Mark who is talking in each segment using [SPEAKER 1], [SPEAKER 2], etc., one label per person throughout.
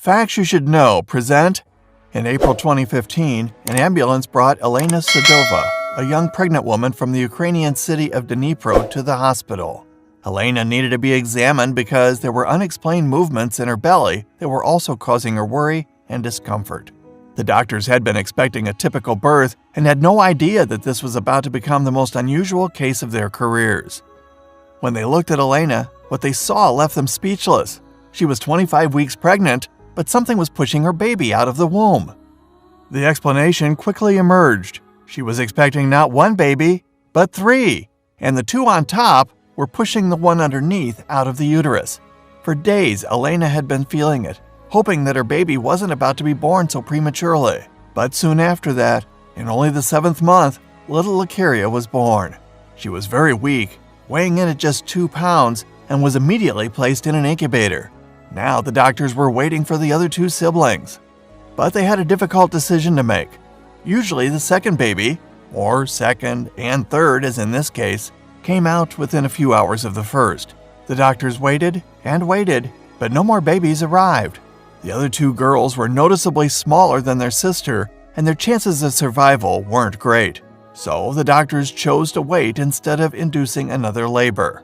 [SPEAKER 1] Facts You Should Know present. In April 2015, an ambulance brought Elena Sadova, a young pregnant woman from the Ukrainian city of Dnipro, to the hospital. Elena needed to be examined because there were unexplained movements in her belly that were also causing her worry and discomfort. The doctors had been expecting a typical birth and had no idea that this was about to become the most unusual case of their careers. When they looked at Elena, what they saw left them speechless. She was 25 weeks pregnant, but something was pushing her baby out of the womb. The explanation quickly emerged. She was expecting not one baby, but 3, and the 2 on top were pushing the one underneath out of the uterus. For days, Elena had been feeling it, hoping that her baby wasn't about to be born so prematurely. But soon after that, in only the 7th month, little Lucaria was born. She was very weak, weighing in at just 2 pounds, and was immediately placed in an incubator. Now the doctors were waiting for the other 2 siblings. But they had a difficult decision to make. Usually the second baby, or second and third as in this case, came out within a few hours of the first. The doctors waited and waited, but no more babies arrived. The other 2 girls were noticeably smaller than their sister, and their chances of survival weren't great. So the doctors chose to wait instead of inducing another labor.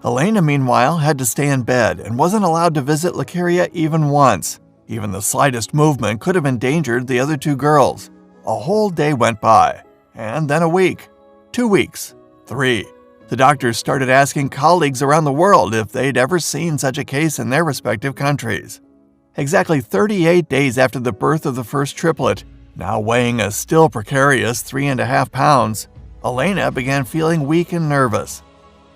[SPEAKER 1] Elena, meanwhile, had to stay in bed and wasn't allowed to visit Lucaria even once. Even the slightest movement could have endangered the other 2 girls. A whole day went by, and then a week, 2 weeks, 3. The doctors started asking colleagues around the world if they'd ever seen such a case in their respective countries. Exactly 38 days after the birth of the first triplet, now weighing a still precarious 3.5 pounds, Elena began feeling weak and nervous.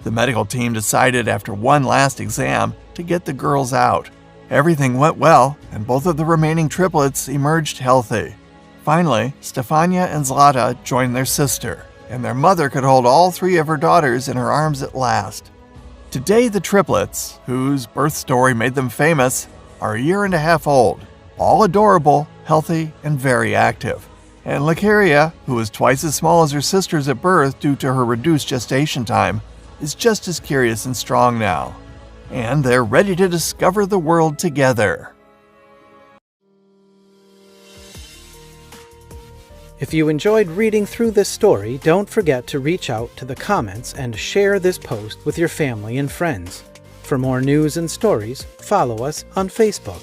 [SPEAKER 1] The medical team decided after one last exam to get the girls out. Everything went well, and both of the remaining triplets emerged healthy. Finally, Stefania and Zlata joined their sister, and their mother could hold all 3 of her daughters in her arms at last. Today, the triplets, whose birth story made them famous, are 1.5 years old, all adorable, healthy, and very active. And Lucaria, who was twice as small as her sisters at birth due to her reduced gestation time, is just as curious and strong now. And they're ready to discover the world together.
[SPEAKER 2] If you enjoyed reading through this story, don't forget to reach out to the comments and share this post with your family and friends. For more news and stories, follow us on Facebook.